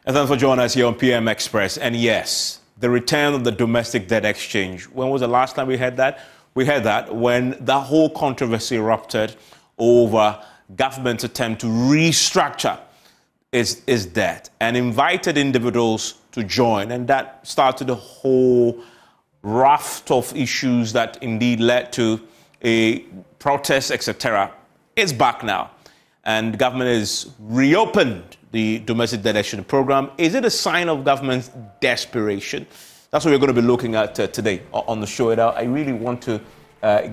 And thanks for joining us here on PM Express. And yes, the return of the domestic debt exchange. When was the last time we had that? We had that when the whole controversy erupted over government's attempt to restructure its debt and invited individuals to join. And that started a whole raft of issues that indeed led to a protest, etc. It's back now. And the government has reopened the domestic debt exchange program. Is it a sign of government's desperation? That's what we're going to be looking at today on the show. I really want to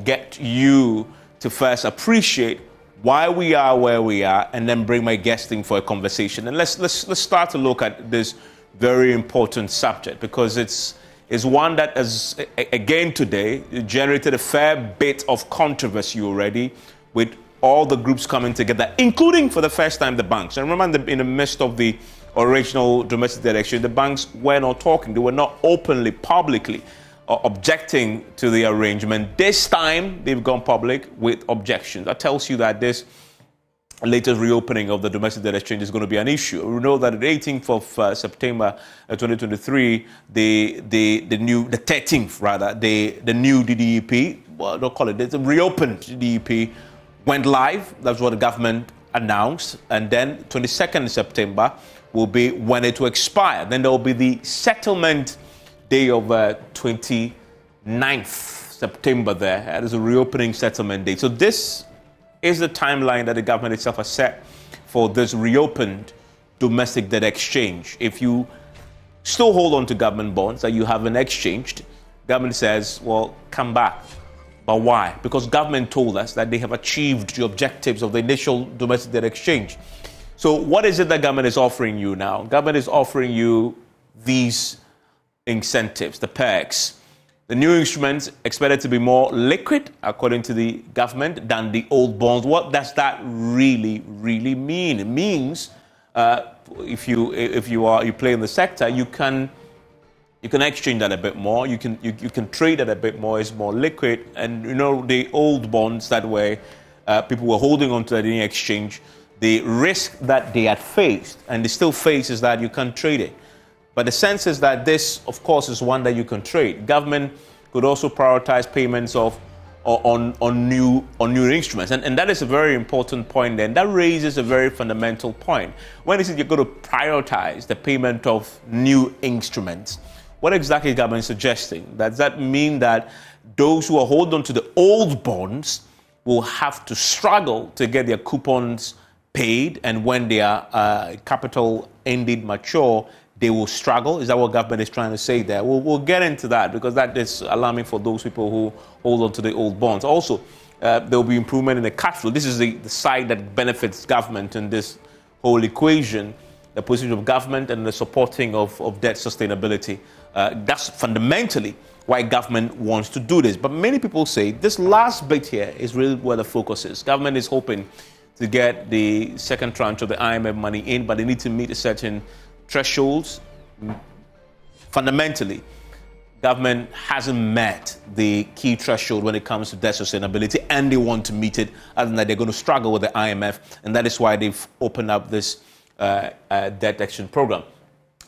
get you to first appreciate why we are where we are, and then bring my guest in for a conversation. And let's start to look at this very important subject, because it's one that has, again today, generated a fair bit of controversy already, with all the groups coming together, including for the first time the banks. And remember, in the midst of the original domestic debt exchange, the banks were not talking. They were not openly, publicly objecting to the arrangement. This time, they've gone public with objections. That tells you that this latest reopening of the domestic debt exchange is going to be an issue. We know that the 18th of September 2023, the 13th rather, the new DDEP, well, don't call it, the reopened DDEP went live. That's what the government announced. And then 22nd September will be when it will expire. Then there will be the settlement day of 29th September there. That is a reopening settlement date. So this is the timeline that the government itself has set for this reopened domestic debt exchange. If you still hold on to government bonds that you haven't exchanged, government says, well, come back. But why? Because government told us that they have achieved the objectives of the initial domestic debt exchange. So what is it that government is offering you now? Government is offering you these incentives, the perks. The new instruments expected to be more liquid, according to the government, than the old bonds. What does that really mean? It means if you play in the sector, you can exchange that a bit more. You can trade that a bit more. It's more liquid. And you know, the old bonds that were people were holding on to that in exchange, the risk that they had faced and they still face is that you can't trade it. But the sense is that this, of course, is one that you can trade. Government could also prioritize payments on new instruments, and that is a very important point. Then that raises a very fundamental point. When is it you're going to prioritize the payment of new instruments? What exactly is government suggesting? Does that mean that those who are holding on to the old bonds will have to struggle to get their coupons paid, and when their capital indeed mature, they will struggle? Is that what government is trying to say there? We'll get into that, because that is alarming for those people who hold on to the old bonds. Also, there will be improvement in the cash flow. This is the side that benefits government in this whole equation, the position of government and the supporting of debt sustainability. That's fundamentally why government wants to do this. But many people say this last bit here is really where the focus is. Government is hoping to get the second tranche of the IMF money in, but they need to meet a certain thresholds. Fundamentally, government hasn't met the key threshold when it comes to debt sustainability, and they want to meet it. Other than that, they're going to struggle with the IMF, and that is why they've opened up this debt exchange program.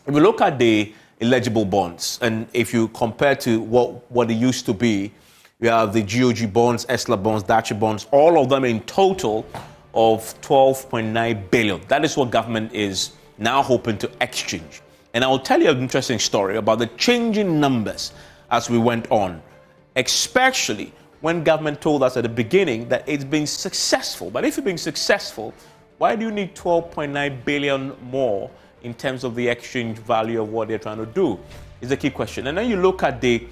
If we look at the eligible bonds, and if you compare to what it used to be, you have the GOG bonds, ESLA bonds, Dachi bonds, all of them in total of 12.9 billion. That is what government is now hoping to exchange. And I will tell you an interesting story about the changing numbers as we went on, especially when government told us at the beginning that it's been successful. But if it's been successful, why do you need 12.9 billion more in terms of the exchange value of what they're trying to do? Is the key question. And then you look at the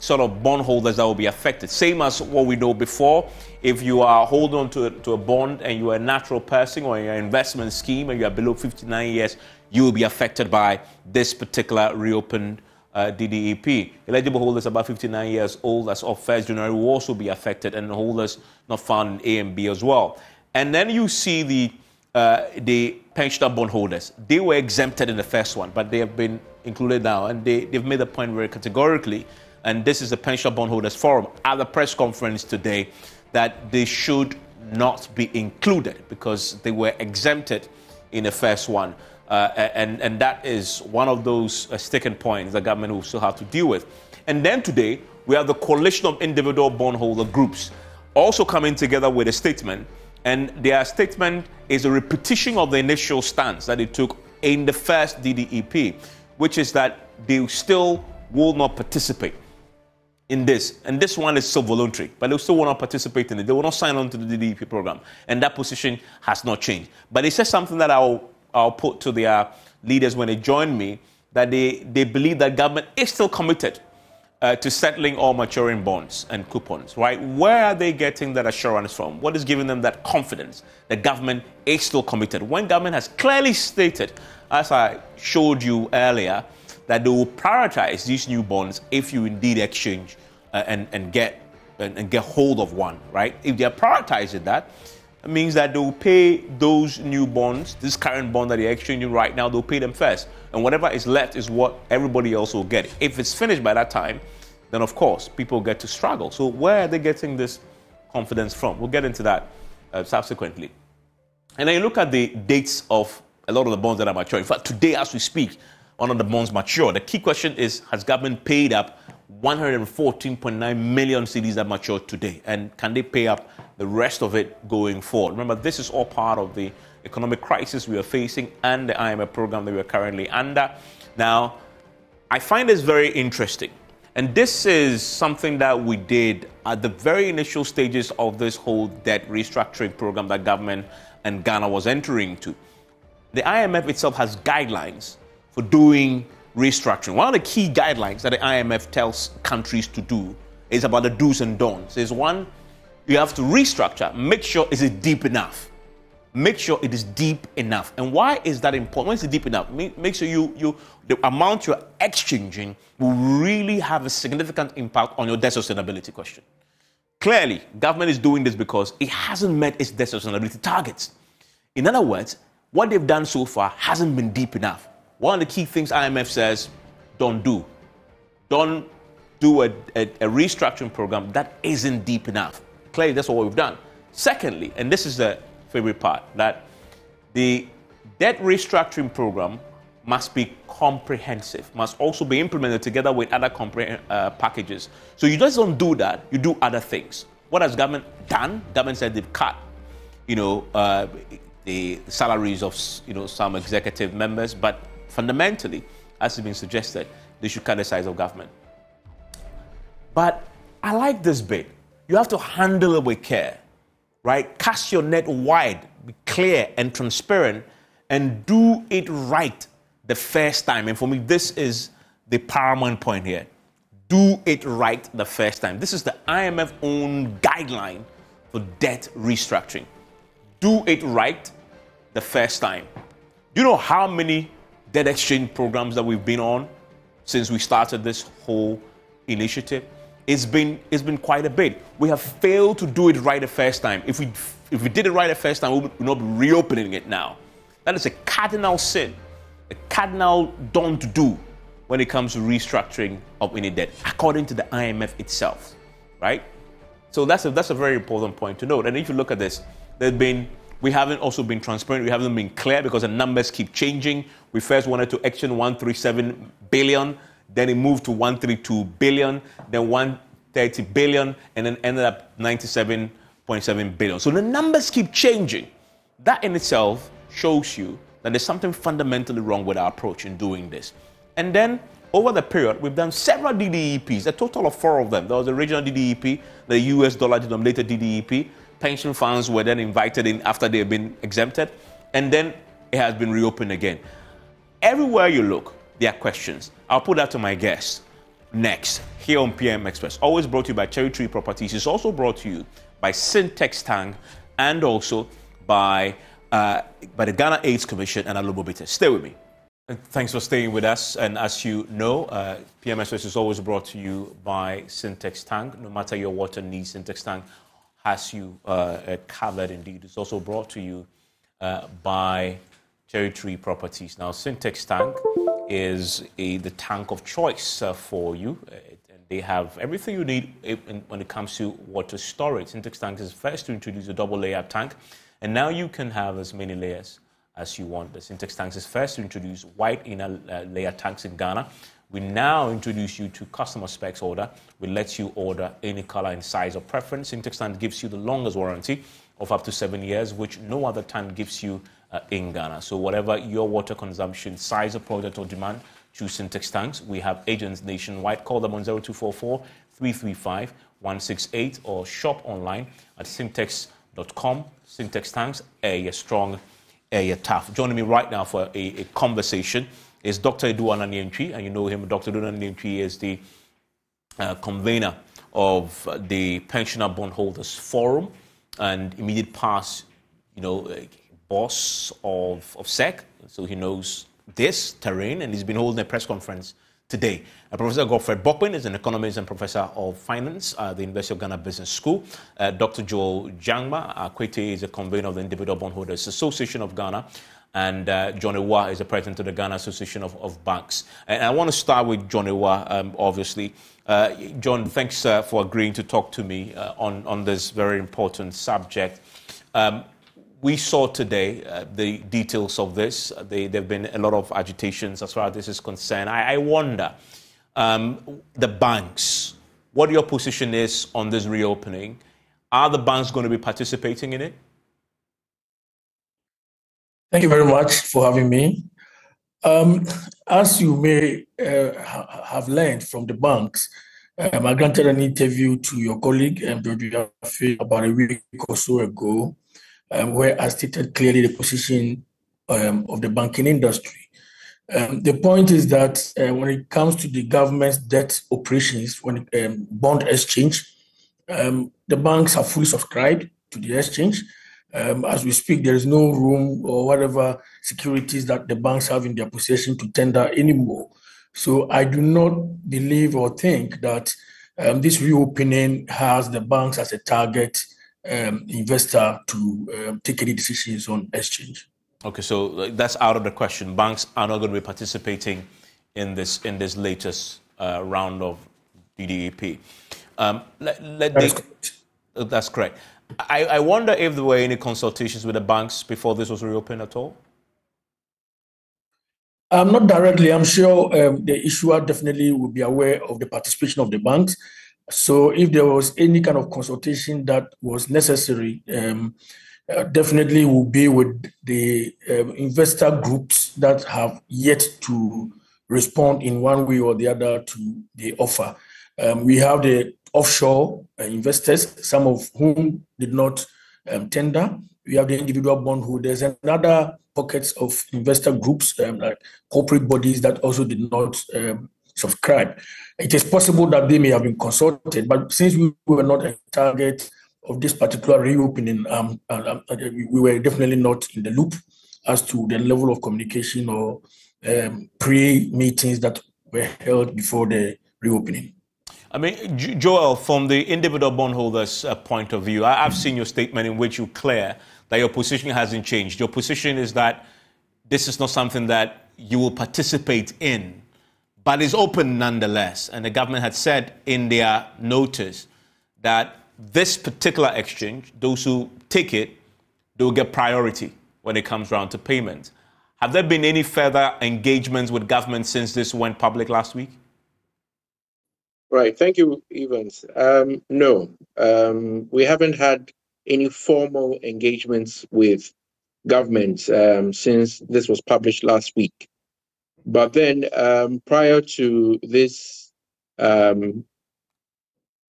sort of bondholders that will be affected. Same as what we know before. If you are holding on to a bond and you are a natural person or your investment scheme and you are below 59 years, you will be affected by this particular reopened DDEP. Eligible holders about 59 years old as of 1st January will also be affected, and holders not found in A and B as well. And then you see the pensioner bondholders. They were exempted in the first one, but they have been included now, and they've made a point very categorically. And this is the Pensioner Bondholders Forum at the press conference today, that they should not be included because they were exempted in the first one. And that is one of those sticking points the government will still have to deal with. And then today, we have the coalition of individual bondholder groups also coming together with a statement. And their statement is a repetition of the initial stance that they took in the first DDEP, which is that they still will not participate in this. And this one is still voluntary, but they still will not participate in it. They will not sign on to the DDEP program. And that position has not changed. But they said something that I'll put to their leaders when they join me, that they believe that government is still committed to settling all maturing bonds and coupons, right? Where are they getting that assurance from? What is giving them that confidence that government is still committed? When government has clearly stated, as I showed you earlier, that they will prioritize these new bonds if you indeed exchange and get hold of one, right? If they are prioritizing that, it means that they will pay those new bonds, this current bond that they're exchanging right now, they'll pay them first. And whatever is left is what everybody else will get. If it's finished by that time, then of course, people get to struggle. So where are they getting this confidence from? We'll get into that subsequently. And then you look at the dates of a lot of the bonds that are maturing. In fact, today as we speak, one of the bonds mature. The key question is, has government paid up 114.9 million cedis that matured today? And can they pay up the rest of it going forward? Remember, this is all part of the economic crisis we are facing and the IMF program that we are currently under. Now, I find this very interesting. And this is something that we did at the very initial stages of this whole debt restructuring program that government and Ghana was entering into. The IMF itself has guidelines for doing restructuring. One of the key guidelines that the IMF tells countries to do is about the do's and don'ts. There's one, you have to restructure, make sure is it deep enough. Make sure it is deep enough. And why is that important? When is it deep enough? Make sure the amount you're exchanging will really have a significant impact on your debt sustainability question. Clearly, government is doing this because it hasn't met its debt sustainability targets. In other words, what they've done so far hasn't been deep enough. One of the key things IMF says, don't do. Don't do a restructuring program that isn't deep enough. Clearly, that's what we've done. Secondly, and this is the favorite part, that the debt restructuring program must be comprehensive, must also be implemented together with other packages. So you just don't do that, you do other things. What has government done? Government said they've cut, the salaries of, some executive members, but fundamentally, as has been suggested, they should cut the size of government. But I like this bit. You have to handle it with care, right? Cast your net wide, be clear and transparent, and do it right the first time. And for me, this is the paramount point here. Do it right the first time. This is the IMF own guideline for debt restructuring. Do it right the first time. Do you know how many debt exchange programs that we've been on since we started this whole initiative? It's been quite a bit. We have failed to do it right the first time. If we did it right the first time, we would not be reopening it now. That is a cardinal sin, a cardinal don't do when it comes to restructuring of any debt, according to the IMF itself, right? So that's a very important point to note. And if you look at this, we haven't also been transparent. We haven't been clear because the numbers keep changing. We first wanted to exchange 137 billion. Then it moved to 132 billion, then 130 billion, and then ended up 97.7 billion. So the numbers keep changing. That in itself shows you that there's something fundamentally wrong with our approach in doing this. And then over the period, we've done several DDEPs, a total of 4 of them. There was the regional DDEP, the US dollar denominated DDEP. Pension funds were then invited in after they had been exempted, and then it has been reopened again. Everywhere you look, there are questions. I'll put that to my guests next here on PM Express. Always brought to you by Cherry Tree Properties. It's also brought to you by Syntex Tank and also by the Ghana AIDS Commission and Alobo Bitters. Stay with me. Thanks for staying with us. And as you know, PM Express is always brought to you by Syntex Tank. No matter your water needs, Syntex Tank has you covered indeed. It's also brought to you by Cherry Tree Properties. Now, Syntex Tank is the tank of choice for you. And they have everything you need when it comes to water storage. Syntex Tank is first to introduce a double layer tank. And now you can have as many layers as you want. The Syntax tanks is first to introduce white inner layer tanks in Ghana. We now introduce you to customer specs order. We let you order any color and size of preference. Syntax tank gives you the longest warranty of up to 7 years, which no other tank gives you in Ghana. So whatever your water consumption, size of product or demand, choose Syntax tanks. We have agents nationwide. Call them on 0244 335 168 or shop online at syntax.com. Syntax tanks, air strong, air tough. Joining me right now for a conversation is Dr. Edu Ananientwi, and you know him. Dr. Edu Ananientwi is the convener of the Pensioner Bondholders Forum and immediate past, boss of SEC. So he knows this terrain, and he's been holding a press conference today. Professor Godfrey Bokpin is an economist and professor of finance at the University of Ghana Business School. Dr. Joel Jangma Akwete is a convener of the Individual Bondholders Association of Ghana. And John Ewa is the president of the Ghana Association of Banks. And I want to start with John Ewa, obviously. John, thanks for agreeing to talk to me on this very important subject. We saw today the details of this. There have been a lot of agitations as far as this is concerned. I wonder, the banks, what your position is on this reopening. Are the banks going to be participating in it? Thank you very much for having me. As you may have learned from the banks, I granted an interview to your colleague, about a week or so ago, where I stated clearly the position of the banking industry. The point is that when it comes to the government's debt operations, bond exchange, the banks are fully subscribed to the exchange. As we speak, there is no room or whatever securities that the banks have in their possession to tender anymore. So I do not believe or think that this reopening has the banks as a target investor to take any decisions on exchange. Okay, so that's out of the question. Banks are not going to be participating in this latest round of DDEP. That's correct. I wonder if there were any consultations with the banks before this was reopened at all? Not directly. I'm sure the issuer definitely will be aware of the participation of the banks. So if there was any kind of consultation that was necessary, definitely will be with the investor groups that have yet to respond in one way or the other to the offer. We have the offshore investors, some of whom did not tender. We have the individual bondholders and other pockets of investor groups, like corporate bodies that also did not subscribe. It is possible that they may have been consulted, but since we were not a target of this particular reopening, we were definitely not in the loop as to the level of communication or pre-meetings that were held before the reopening. I mean, Joel, from the individual bondholders' point of view, I've seen your statement in which you clear that your position hasn't changed. Your position is that this is not something that you will participate in, but it's open nonetheless. And the government had said in their notice that this particular exchange, those who take it, they will get priority when it comes around to payment. Have there been any further engagements with government since this went public last week? Right. Thank you, Evans. No, we haven't had any formal engagements with government since this was published last week. But then prior to this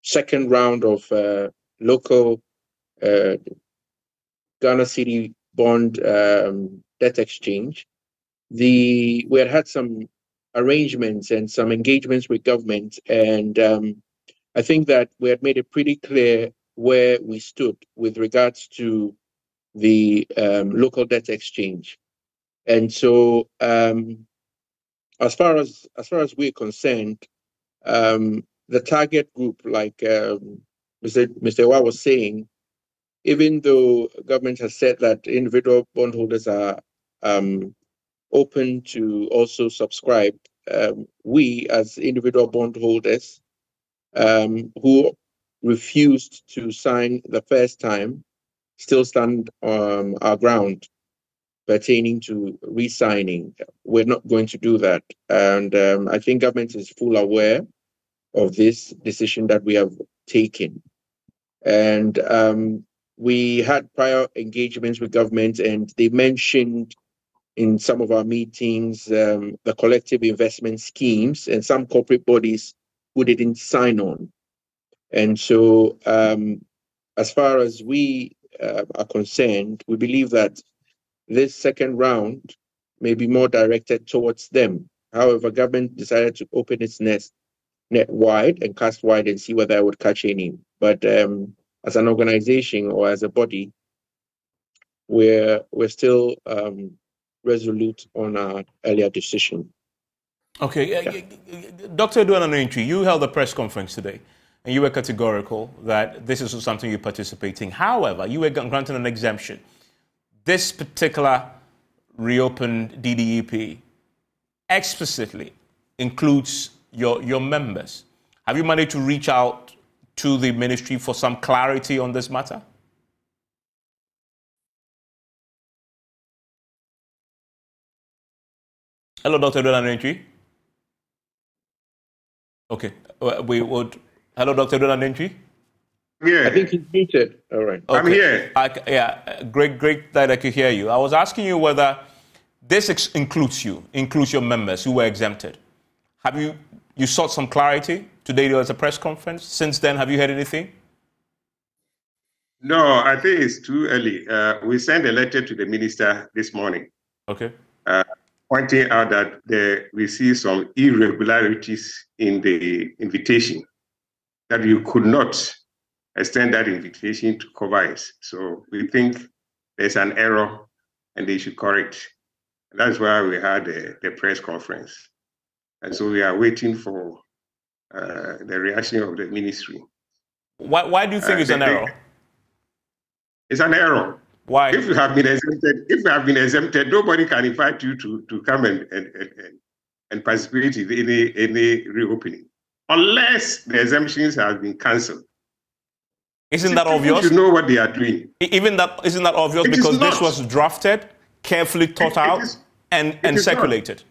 second round of local Ghana City bond debt exchange, we had some arrangements and some engagements with government, and I think that we had made it pretty clear where we stood with regards to the local debt exchange. And so as far as we're concerned, the target group, like Mr. Ewa was saying, even though government has said that individual bondholders are open to also subscribe, we as individual bondholders who refused to sign the first time still stand on our ground. pertaining to re-signing. We're not going to do that. And I think government is full aware of this decision that we have taken. And we had prior engagements with government, and they mentioned in some of our meetings the collective investment schemes and some corporate bodies who didn't sign on. And so as far as we are concerned, we believe that this second round may be more directed towards them. However, government decided to open its net wide and cast wide and see whether it would catch any. But as an organization or as a body, we're still resolute on our earlier decision. Okay, Dr. Edwin, you held a press conference today, and you were categorical that this is something you're participating. However, you were granted an exemption. This particular reopened DDEP explicitly includes your members. Have you managed to reach out to the ministry for some clarity on this matter? Hello, Dr. Edwin. Okay, we would. Hello, Dr. Edwin. Yeah, I think he's muted. All right, okay. I'm here. Yeah, great that I could hear you. I was asking you whether this includes your members who were exempted. Have you sought some clarity? Today there was a press conference. Since then, have you heard anything? No, I think it's too early. We sent a letter to the minister this morning. Okay. Pointing out that we see some irregularities in the invitation, that you could not extend that invitation to cover it. So we think there's an error and they should correct. That's why we had the press conference. And so we are waiting for the reaction of the ministry. Why do you think it's an error? It's an error. Why? If you have been exempted, nobody can invite you to come and participate in any reopening, unless the exemptions have been cancelled. Isn't that obvious? You should know what they are doing. Isn't that obvious? Because this was drafted, carefully thought out, and circulated.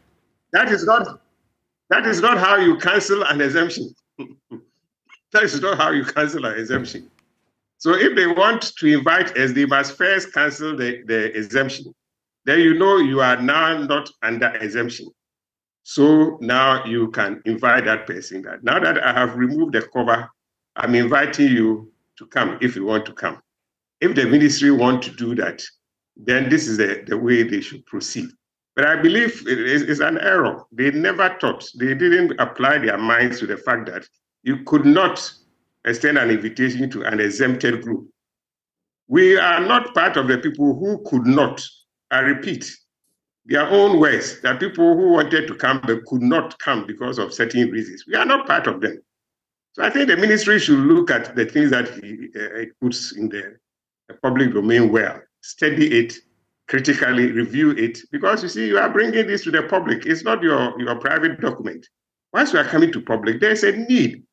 That is not how you cancel an exemption. That is not how you cancel an exemption. So if they want to invite us, they must first cancel the exemption. Then you know you are now not under exemption. So now you can invite that person. Now that I have removed the cover, I'm inviting you to come if you want to come. If the ministry want to do that, then this is the way they should proceed. But I believe it's an error. They never thought, they didn't apply their minds to the fact that you could not extend an invitation to an exempted group. We are not part of the people who could not. I repeat, their own words, that people who wanted to come but could not come because of certain reasons. We are not part of them. So I think the ministry should look at the things that he puts in the public domain well, study it, critically review it, because you see, you are bringing this to the public. It's not your private document. Once you are coming to public, there's a need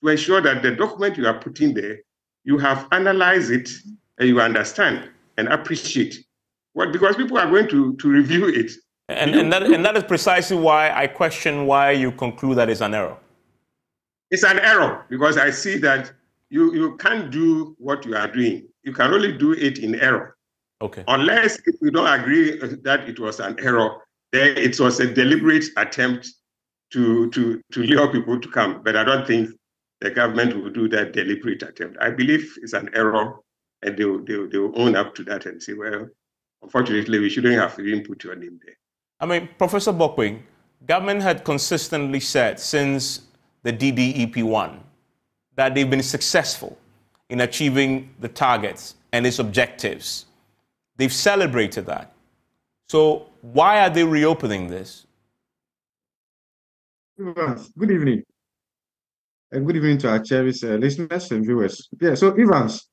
to ensure that the document you are putting there, you have analyzed it and you understand and appreciate. Because people are going to review it. And that is precisely why I question why you conclude that it's an error. It's an error because I see that you can't do what you are doing. You can only do it in error. Okay. Unless if you don't agree that it was an error, then it was a deliberate attempt to lure people to come. But I don't think the government will do that deliberate attempt. I believe it's an error, and they will own up to that and say, well, unfortunately, we shouldn't have even put your name there. I mean, Professor Bokwing, government had consistently said since the DDEP1 that they've been successful in achieving the targets and its objectives. They've celebrated that. So why are they reopening this? Good evening. And good evening to our cherished listeners and viewers. Yeah, so Evans,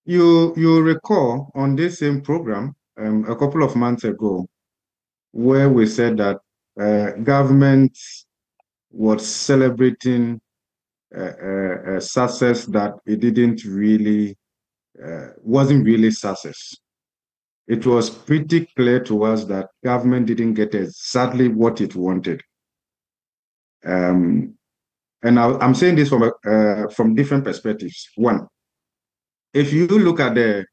you recall on this same program a couple of months ago where we said that government was celebrating a success that it didn't really, wasn't really success. it was pretty clear to us that government didn't get exactly what it wanted. And I'm saying this from different perspectives. One, if you look at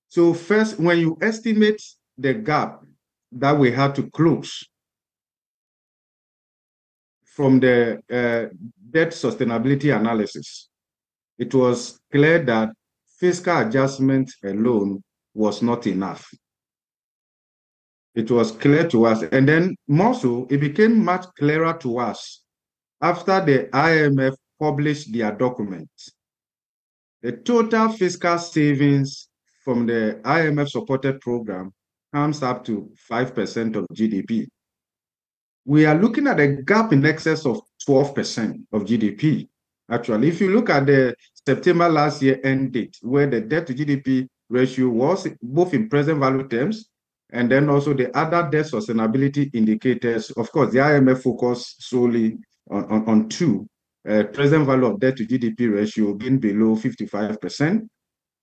so first, when you estimate the gap that we had to close from the debt sustainability analysis, it was clear that fiscal adjustment alone was not enough. It was clear to us. And then more so, it became much clearer to us after the IMF published their documents. The total fiscal savings from the IMF supported program comes up to 5% of GDP. We are looking at a gap in excess of 12% of GDP. Actually, if you look at the September last year end date, where the debt to GDP ratio was both in present value terms and then also the other debt sustainability indicators, of course, the IMF focused solely on two, present value of debt to GDP ratio being below 55%,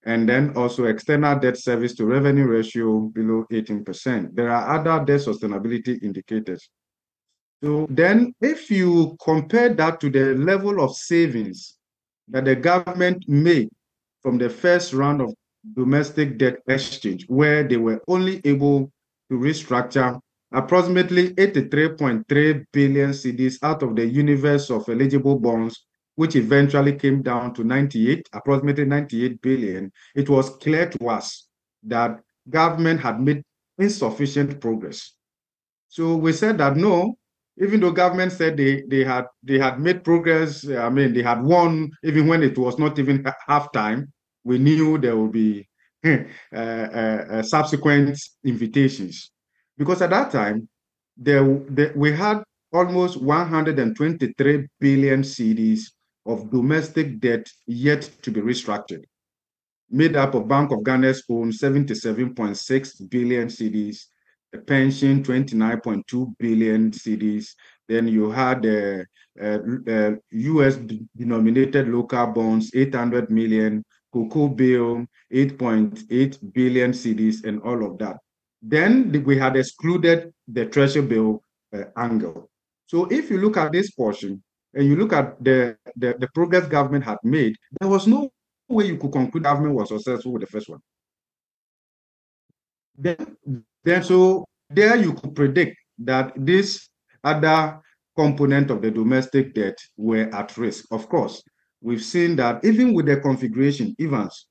and then also external debt service to revenue ratio below 18%. There are other debt sustainability indicators. So then if you compare that to the level of savings that the government made from the first round of domestic debt exchange, where they were only able to restructure approximately 83.3 billion cedis out of the universe of eligible bonds, which eventually came down to approximately 98 billion, it was clear to us that government had made insufficient progress. So we said that no, even though government said they had made progress, I mean, they had won, even when it was not even half time, we knew there would be subsequent invitations. Because at that time, we had almost 123 billion cedis of domestic debt yet to be restructured, made up of Bank of Ghana's own 77.6 billion cedis, the pension 29.2 billion cedis. Then you had the US denominated local bonds, 800 million, cocoa bill, 8.8 billion cedis, and all of that. Then we had excluded the treasury bill angle. So if you look at this portion and you look at the progress government had made, there was no way you could conclude government was successful with the first one. Then so there you could predict that this other component of the domestic debt were at risk. Of course, we've seen that even with the configuration, Evans,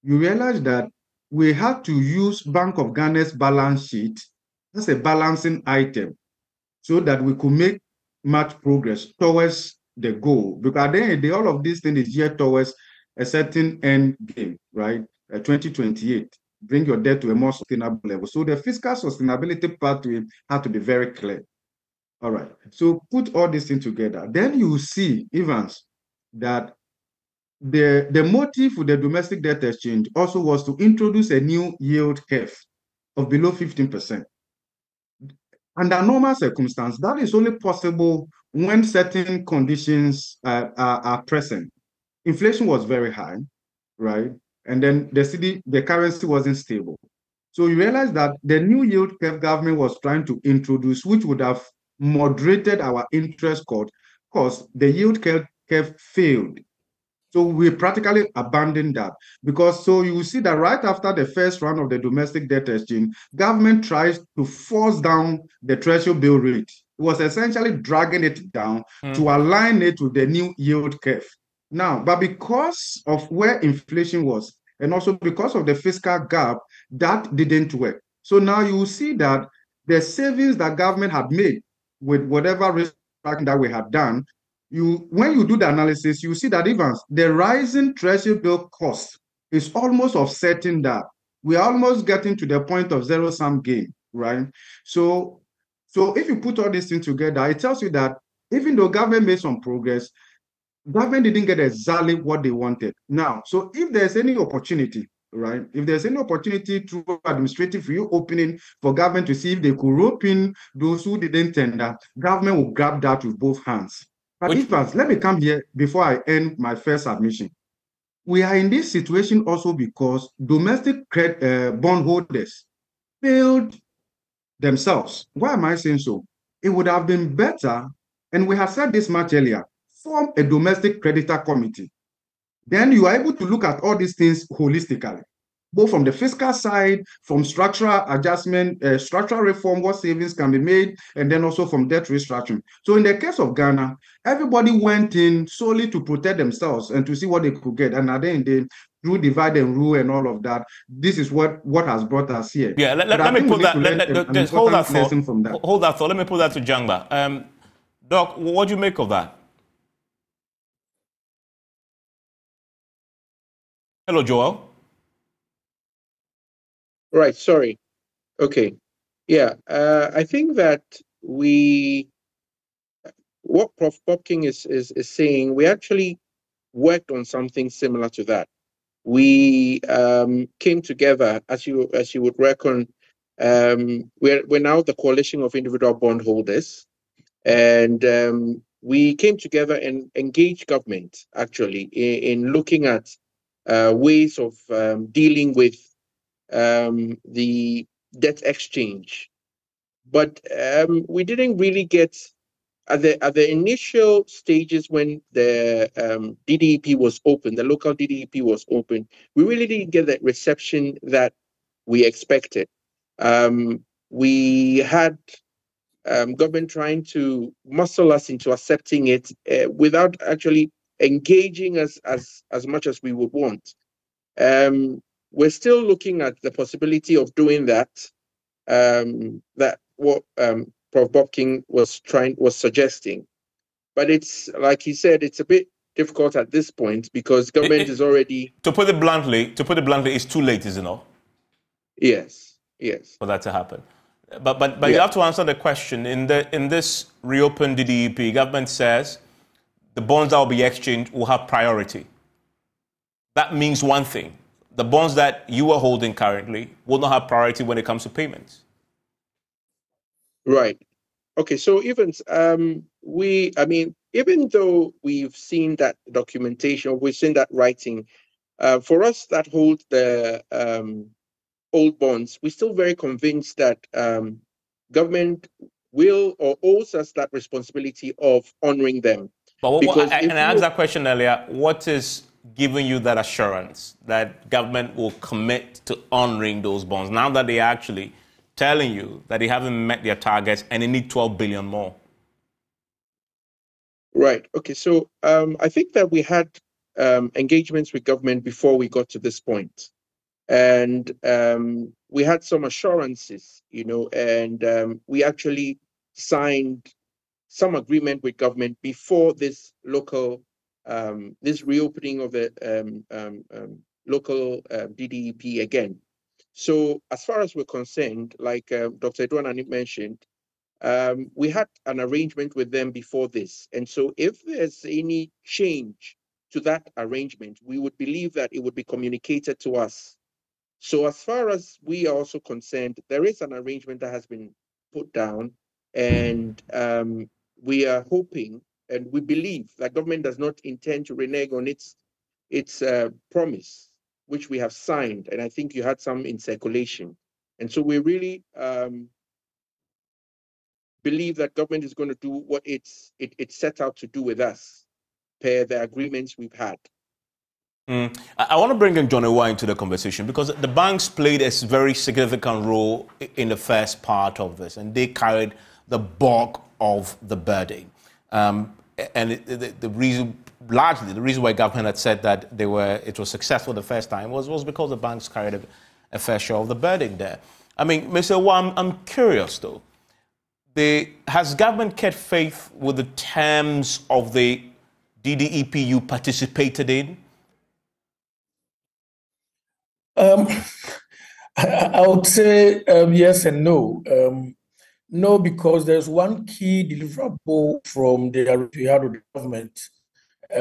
you realize that we had to use Bank of Ghana's balance sheet as a balancing item so that we could make much progress towards the goal. Because at the end of the day, all of these things is geared towards a certain end game, right? 2028. Bring your debt to a more sustainable level. So the fiscal sustainability part to it had to be very clear. All right. So put all this in together. Then you see, Evans, that the motive for the domestic debt exchange also was to introduce a new yield curve of below 15%. Under normal circumstances, that is only possible when certain conditions are present. Inflation was very high, right? And then the currency wasn't stable. So you realize that the new yield curve government was trying to introduce, which would have moderated our interest cost, the yield curve failed. So we practically abandoned that because so you see that right after the first round of the domestic debt exchange, government tries to force down the treasury bill rate. It was essentially dragging it down to align it with the new yield curve. Now, but because of where inflation was, and also because of the fiscal gap, that didn't work. So now you see that the savings that government had made with whatever restructuring that we had done, when you do the analysis, you see that even the rising treasury bill cost is almost offsetting that. We are almost getting to the point of zero-sum game, right? So if you put all these things together, it tells you that even though government made some progress, government didn't get exactly what they wanted. Now, so if there's any opportunity, right? If there's any opportunity through administrative reopening for government to see if they could rope in those who didn't tender, government will grab that with both hands. But let me come here before I end my first submission. we are in this situation also because domestic bondholders failed themselves. Why am I saying so? It would have been better, and we have said this much earlier, form a domestic creditor committee. Then you are able to look at all these things holistically, both from the fiscal side, from structural adjustment, structural reform, what savings can be made, and then also from debt restructuring. So in the case of Ghana, everybody went in solely to protect themselves and to see what they could get. And at the end, through divide and rule and all of that, this is what has brought us here. Yeah, let me put that. Hold that thought. From that. Hold that thought. Let me put that to Jangba. Doc, what do you make of that? Hello, Joel. Right, sorry. Okay. Yeah, I think that what Prof. Popking is saying, we actually worked on something similar to that. We came together, as you would reckon, we're now the Coalition of Individual Bondholders, and we came together and engaged government, actually, in looking at ways of dealing with the debt exchange. But we didn't really get, at the initial stages when the DDEP was open, the local DDEP was open, we really didn't get the reception that we expected. We had government trying to muscle us into accepting it without actually engaging us as much as we would want. We're still looking at the possibility of doing that. That what Prof. Popking was suggesting, but it's like he said, it's a bit difficult at this point because government is already. To put it bluntly, it's too late, isn't it? Yes. For that to happen. But yeah. You have to answer the question. In this reopened DDEP, government says the bonds that will be exchanged will have priority. That means one thing. The bonds that you are holding currently will not have priority when it comes to payments. Right. Okay. So even even though we've seen that documentation, we've seen that writing, for us that hold the old bonds, we're still very convinced that government will or owes us that responsibility of honoring them. But I asked that question earlier. What is giving you that assurance that government will commit to honoring those bonds now that they're actually telling you that they haven't met their targets and they need 12 billion more? Right. Okay. So I think that we had engagements with government before we got to this point. And we had some assurances, and we actually signed some agreement with government before this local, this reopening of the local DDEP again. So as far as we're concerned, like Dr. Edouard mentioned, we had an arrangement with them before this. And so if there's any change to that arrangement, we would believe that it would be communicated to us. So as far as we are also concerned, there is an arrangement that has been put down, and we are hoping and we believe that government does not intend to renege on its promise, which we have signed, and I think you had some in circulation. And so we really believe that government is going to do what it's set out to do with us per the agreements we've had. I want to bring in John Ewa into the conversation because the banks played a very significant role in the first part of this, and they carried the bulk of the burden. And the reason why government had said that it was successful the first time was because the banks carried a fair share of the burden there. I mean, Mr. Ewa, I'm curious though. Has government kept faith with the terms of the DDEP you participated in? I would say yes and no. No, because there's one key deliverable from the agreement we had with the government,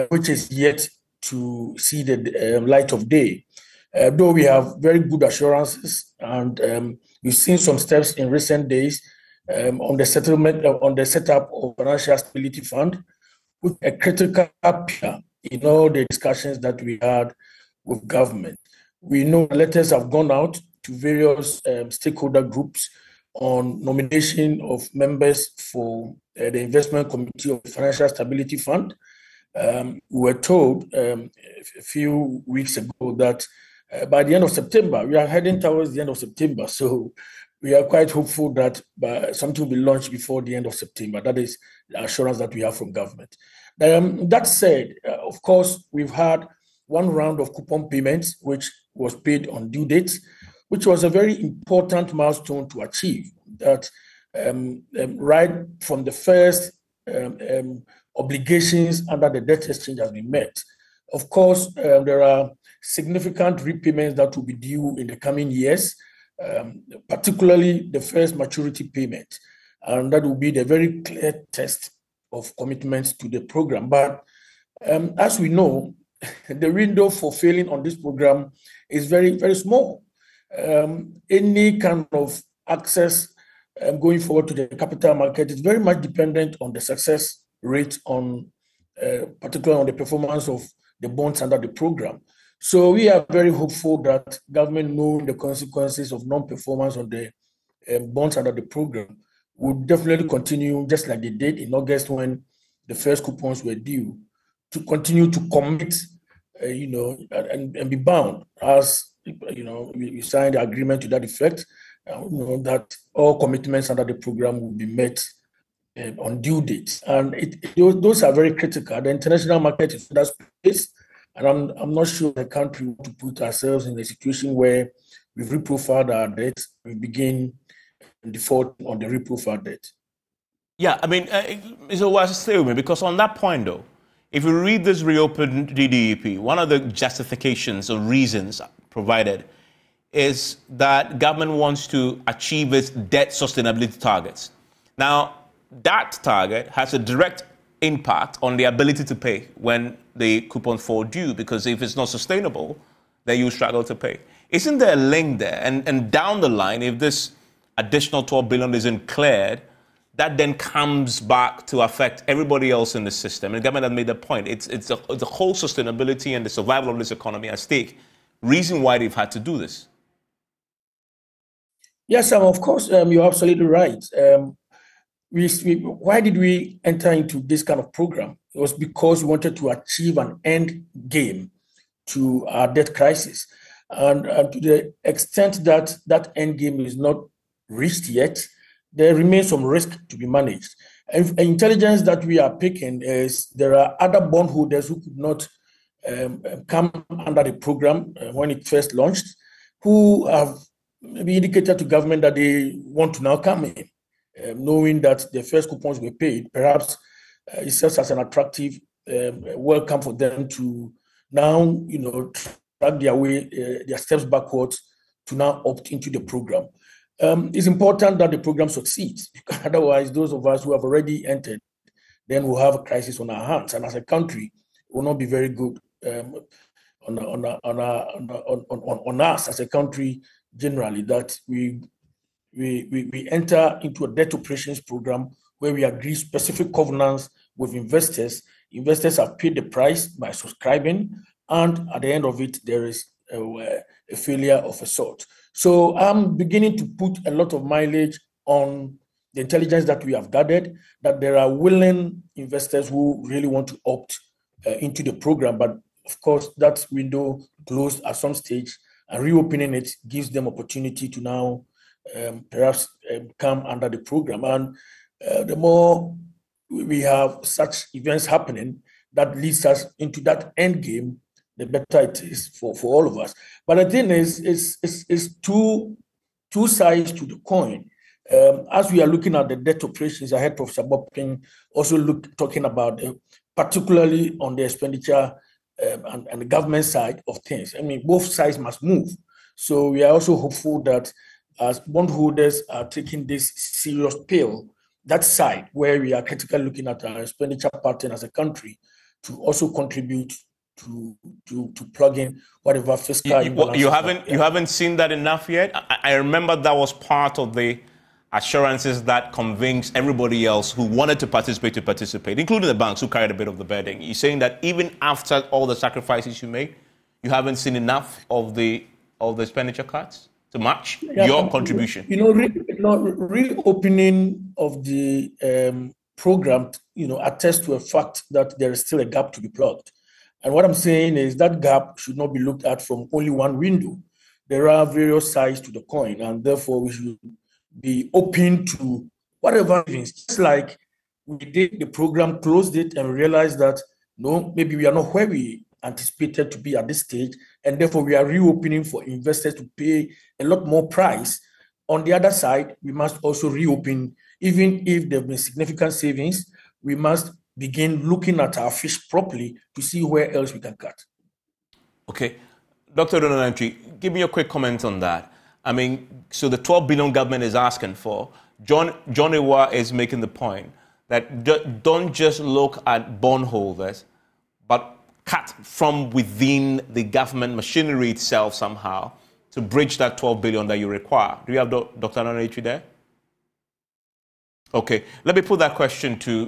which is yet to see the light of day. Though we have very good assurances, and we've seen some steps in recent days on the setup of Financial Stability Fund, with a critical pillar in all the discussions that we had with government. We know letters have gone out to various stakeholder groups on nomination of members for the investment committee of the Financial Stability Fund. We were told a few weeks ago that by the end of September, we are heading towards the end of September. So we are quite hopeful that something will be launched before the end of September. That is the assurance that we have from government. That said, of course, we've had one round of coupon payments, which was paid on due dates, which was a very important milestone to achieve. That right from the first obligations under the debt exchange has been met. Of course, there are significant repayments that will be due in the coming years, particularly the first maturity payment. And that will be the very clear test of commitments to the program. But as we know, the window for failing on this program is very, very small. Any kind of access going forward to the capital market is very much dependent on the success rate on, particularly on the performance of the bonds under the program. So we are very hopeful that government, knowing the consequences of non-performance on the bonds under the program, will definitely continue, just like they did in August when the first coupons were due, to continue to commit, and be bound, as we signed the agreement to that effect, that all commitments under the program will be met on due dates. And those are very critical. The international market is in that space, and I'm not sure the country want to put ourselves in a situation where we've reprofiled our debt, we begin default on the reprofiled debt. Yeah, I mean, Mr. Owase, stay with me, because on that point, though, if you read this reopened DDEP, one of the justifications or reasons provided is that government wants to achieve its debt sustainability targets. Now, that target has a direct impact on the ability to pay when the coupons fall due, because if it's not sustainable, then you struggle to pay. Isn't there a link there? And down the line, if this additional 12 billion isn't cleared, that then comes back to affect everybody else in the system. And the government has made the point. It's the whole sustainability and the survival of this economy at stake. Reason why they've had to do this. Yes, of course, you're absolutely right. Why did we enter into this kind of program? It was because we wanted to achieve an end game to our debt crisis. And to the extent that that end game is not reached yet, there remains some risk to be managed. And intelligence that we are picking is there are other bondholders who could not come under the program when it first launched, who have maybe indicated to government that they want to now come in, knowing that the first coupons were paid. Perhaps it serves as an attractive welcome for them to now, track their steps backwards to now opt into the program. It's important that the program succeeds, because otherwise those of us who have already entered, then we'll have a crisis on our hands. And as a country, it will not be very good on us as a country generally, that we enter into a debt operations program where we agree specific covenants with investors. Investors have paid the price by subscribing, and at the end of it, there is a failure of a sort. So I'm beginning to put a lot of mileage on the intelligence that we have gathered, that there are willing investors who really want to opt into the program. But of course, that window closed at some stage, and reopening it gives them opportunity to now perhaps come under the program. And the more we have such events happening, that leads us into that end game, the better it is for all of us. But the thing is, it's two sides to the coin. As we are looking at the debt operations, I heard Professor Bopkin also talking about, particularly on the expenditure and the government side of things. I mean, both sides must move. So we are also hopeful that as bondholders are taking this serious pill, that side where we are critically looking at our expenditure pattern as a country, to also contribute to plug in whatever fiscal imbalance. You haven't seen that enough yet? I remember that was part of the assurances that convinced everybody else who wanted to participate, including the banks who carried a bit of the burden. You're saying that even after all the sacrifices you made, You haven't seen enough of the expenditure cuts to match your contribution. Reopening of the program, attests to a fact that there is still a gap to be plugged. And what I'm saying is that gap should not be looked at from only one window. There are various sides to the coin, and therefore we should be open to whatever things. Just like we did the program, closed it, and realized that no, maybe we are not where we anticipated to be at this stage, and therefore we are reopening for investors to pay a lot more price. On the other side, we must also reopen, even if there have been significant savings, we must begin looking at our fish properly to see where else we can cut. Okay. Dr. Donanantwi, give me a quick comment on that. I mean, so the 12 billion government is asking for, John Ewa is making the point that don't just look at bondholders, but cut from within the government machinery itself somehow to bridge that 12 billion that you require. Do you have Dr. Donanantwi there? Okay, let me put that question to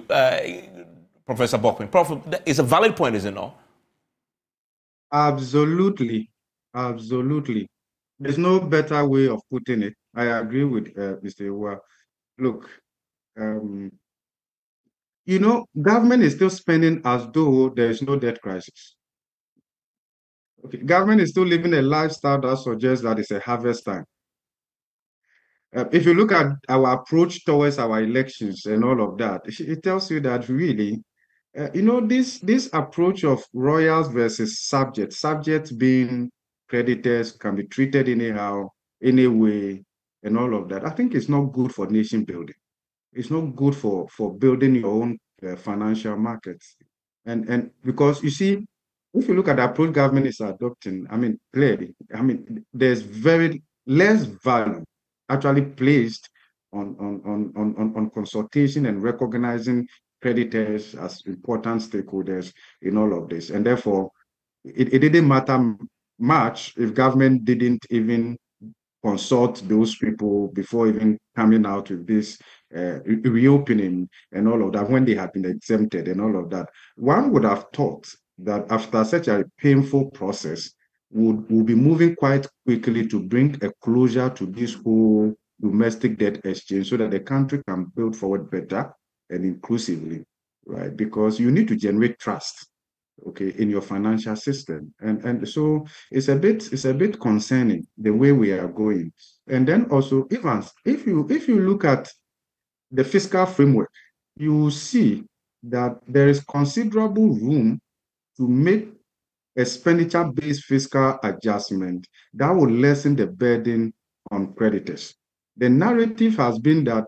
Professor Bokpin. Prof, it's a valid point, is it not? Absolutely. Absolutely. There's no better way of putting it. I agree with Mr. Ewa. Look, government is still spending as though there is no debt crisis. Okay, government is still living a lifestyle that suggests that it's a harvest time. If you look at our approach towards our elections and all of that, it tells you that really, this approach of royals versus subjects being creditors, can be treated anyhow, anyway, and all of that, I think it's not good for nation building. It's not good for building your own financial markets. And because you see, if you look at the approach government is adopting, clearly, there's very less value actually placed on consultation and recognizing creditors as important stakeholders in all of this. And therefore, it didn't matter much if government didn't even consult those people before even coming out with this reopening and all of that, when they had been exempted and all of that. One would have thought that after such a painful process, would be moving quite quickly to bring a closure to this whole domestic debt exchange so that the country can build forward better and inclusively, right? Because you need to generate trust, okay, in your financial system. And so it's a bit concerning the way we are going. And then also, Evans, if you look at the fiscal framework, you see that there is considerable room to make expenditure-based fiscal adjustment that will lessen the burden on creditors. The narrative has been that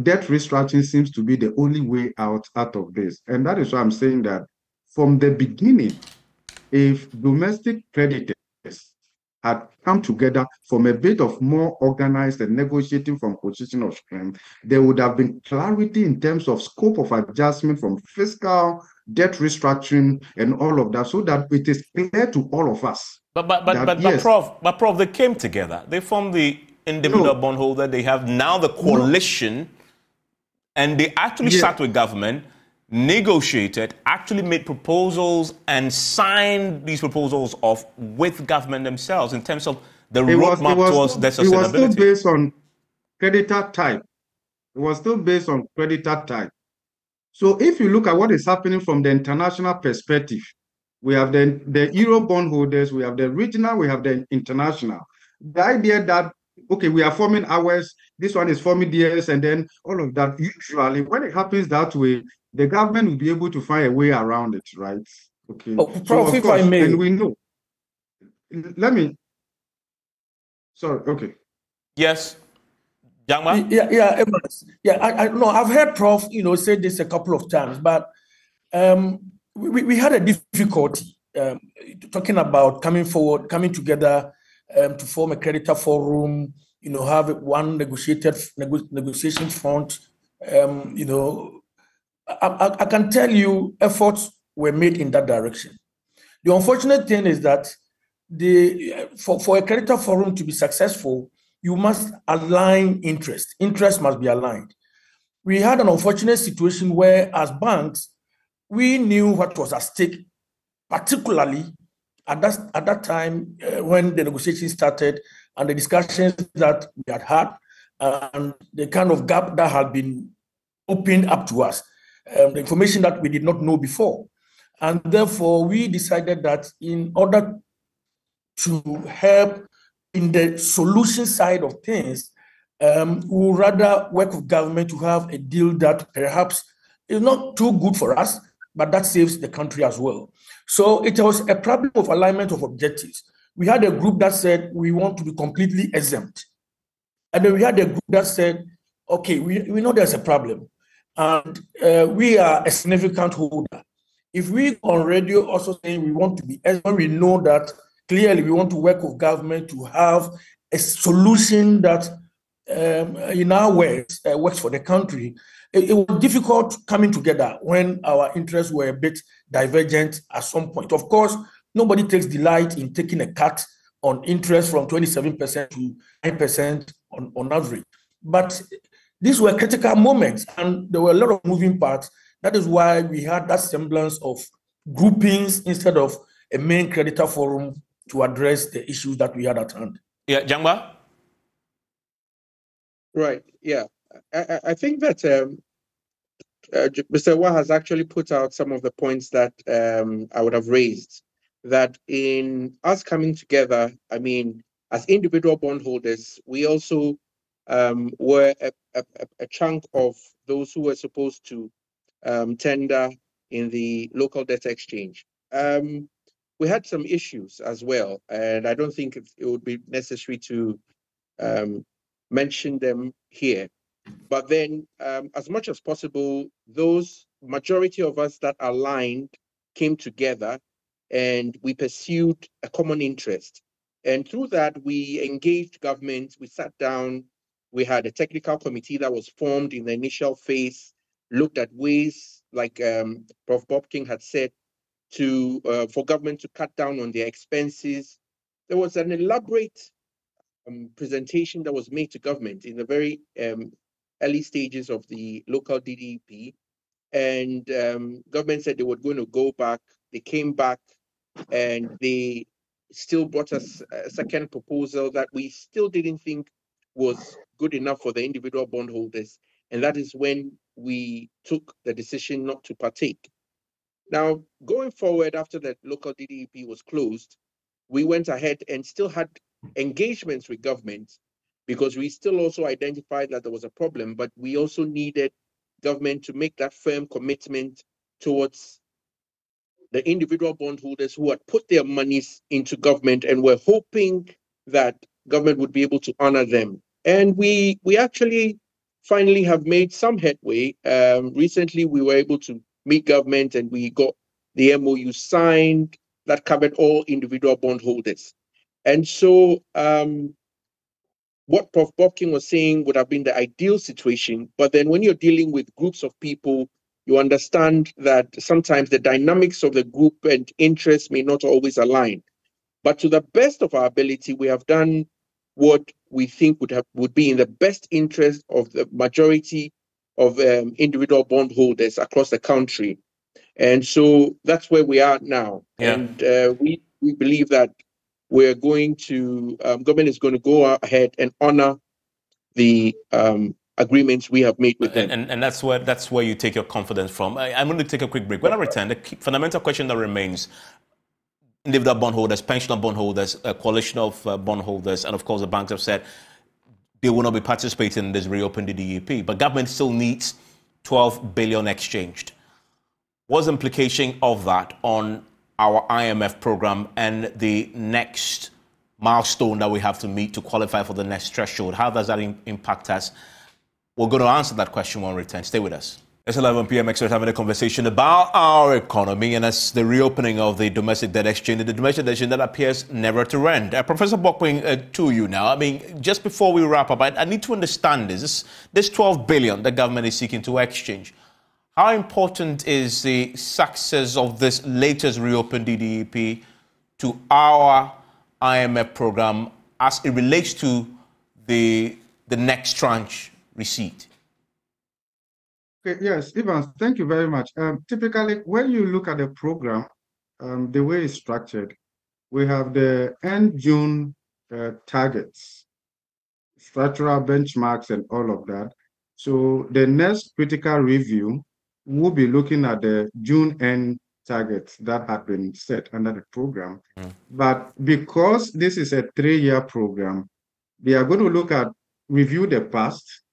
debt restructuring seems to be the only way out of this. And that is why I'm saying that from the beginning, if domestic creditors had come together from a bit of more organized and negotiating from position of strength, there would have been clarity in terms of scope of adjustment from fiscal, debt restructuring, and all of that, so that it is clear to all of us. But Prof, they came together. They formed the individual bondholder. They have now the coalition, and they actually sat with government, negotiated, actually made proposals and signed these proposals off with government themselves in terms of the roadmap towards their sustainability. It was still based on creditor type. It was still based on creditor type. So if you look at what is happening from the international perspective, we have the Euro bondholders, we have the regional, we have the international. The idea that, okay, we are forming ours, this one is forming theirs, and then all of that. Usually, when it happens that way, the government will be able to find a way around it, right? Okay. Prof, so if I may. And we know. Okay. Yes. Jangma? I've heard Prof, say this a couple of times, but we had a difficulty talking about coming together to form a creditor forum, have one negotiation front. I can tell you efforts were made in that direction. The unfortunate thing is that for a creditor forum to be successful, you must align interest. Interest must be aligned. We had an unfortunate situation where, as banks, we knew what was at stake, particularly at that time, when the negotiations started and the discussions that we had, and the kind of gap that had been opened up to us, the information that we did not know before. And therefore, we decided that in order to help in the solution side of things, we would rather work with government to have a deal that perhaps is not too good for us, but that saves the country as well. So it was a problem of alignment of objectives. We had a group that said we want to be completely exempt. And then we had a group that said, okay, we know there's a problem, and we are a significant holder. If we on radio also saying we want to be exempt, we know that clearly we want to work with government to have a solution that, in our words, works for the country. It was difficult coming together when our interests were a bit divergent at some point. Of course, nobody takes delight in taking a cut on interest from 27% to 9% on average. But these were critical moments, and there were a lot of moving parts. That is why we had that semblance of groupings instead of a main creditor forum to address the issues that we had at hand. Yeah, Jangba? Right, yeah. I think that Mr. Wah has actually put out some of the points that I would have raised. That in us coming together, I mean, as individual bondholders, we also were a chunk of those who were supposed to tender in the local debt exchange. We had some issues as well, and I don't think it would be necessary to mention them here. But then, as much as possible, those majority of us that aligned came together and we pursued a common interest. And through that, we engaged government, we sat down, we had a technical committee that was formed in the initial phase, looked at ways, like Prof. Bob King had said, for government to cut down on their expenses. There was an elaborate presentation that was made to government in the very early stages of the local DDEP, and government said they were going to go back. They came back, and they still brought us a second proposal that we still didn't think was good enough for the individual bondholders, and that is when we took the decision not to partake. Now, going forward, after the local DDEP was closed, we went ahead and still had engagements with government, because we still also identified that there was a problem, but we also needed government to make that firm commitment towards the individual bondholders who had put their monies into government and were hoping that government would be able to honor them. And we actually finally have made some headway. Recently, we were able to meet government and we got the MOU signed that covered all individual bondholders. And so what Prof. Bobkin was saying would have been the ideal situation. But then when you're dealing with groups of people, you understand that sometimes the dynamics of the group and interests may not always align. But to the best of our ability, we have done what we think would be in the best interest of the majority of individual bondholders across the country. And so that's where we are now. Yeah. And we believe that we're going to, government is going to go ahead and honor the agreements we have made with them. And that's where you take your confidence from. I'm going to take a quick break. When I return, the fundamental question that remains, individual bondholders, pensioner bondholders, a coalition of bondholders, and of course the banks have said they will not be participating in this reopened DDEP, but government still needs 12 billion exchanged. What's the implication of that on our IMF program and the next milestone that we have to meet to qualify for the next threshold? How does that impact us? We're going to answer that question when we return. Stay with us. It's 11 p.m. Experts having a conversation about our economy and as the reopening of the domestic debt exchange, the domestic debt exchange that appears never to end. Professor Bokwing, to you now. I mean, just before we wrap up, I need to understand this 12 billion the government is seeking to exchange. How important is the success of this latest reopened DDEP to our IMF program as it relates to the next tranche receipt? Okay, yes, Ivan, thank you very much. Typically, when you look at the program, the way it's structured, we have the end June targets, structural benchmarks, and all of that. So the next critical review will be looking at the June end targets that have been set under the program. But because this is a 3-year program, they are going to review the past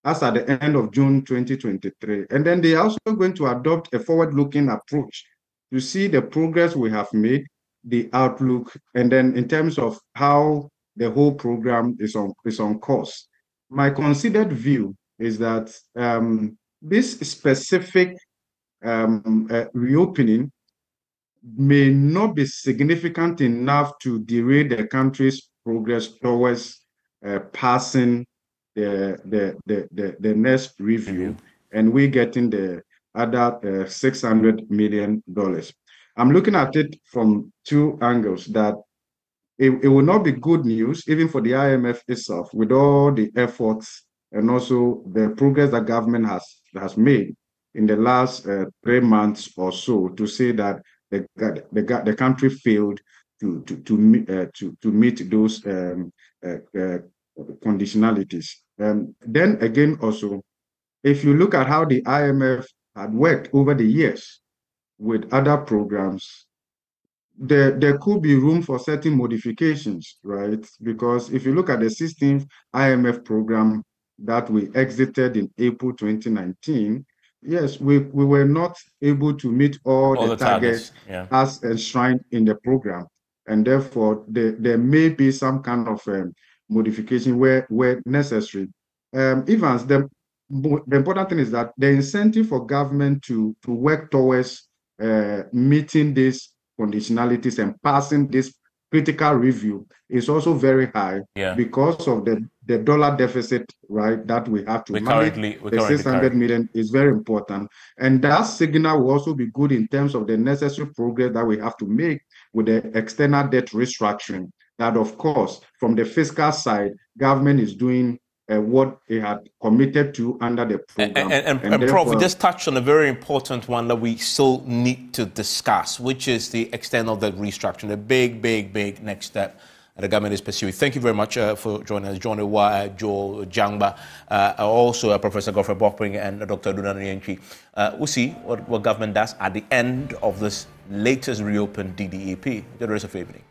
as at the end of June 2023. And then they are also going to adopt a forward-looking approach to see the progress we have made, the outlook, and then in terms of how the whole program is on course. My considered view is that this specific reopening may not be significant enough to derail the country's progress towards passing the next review, and we're getting the other $600 million. I'm looking at it from two angles, that it will not be good news even for the IMF itself, with all the efforts and also the progress that government has made in the last 3 months or so, to say that the country failed to meet those conditionalities. Then again, also, if you look at how the IMF had worked over the years with other programs, there could be room for certain modifications, right? Because if you look at the 16th IMF program that we exited in April 2019, yes, we were not able to meet all the targets as enshrined in the program. And therefore, there may be some kind of modification where necessary. Evans, the important thing is that the incentive for government to work towards meeting these conditionalities and passing this critical review is also very high, because of the dollar deficit, right, that we have to manage. The $600 million is very important. And that signal will also be good in terms of the necessary progress that we have to make with the external debt restructuring. That, of course, from the fiscal side, government is doing what it had committed to under the program. And Prof, we just touched on a very important one that we still need to discuss, which is the external debt restructuring, a big next step the government is pursuing. Thank you very much for joining us, John Ewa, Joe Jangba, also Professor Godfrey Bokpring and Dr. Dunan Rienchi. We'll see what government does at the end of this latest reopened DDEP. Enjoy the rest of the evening.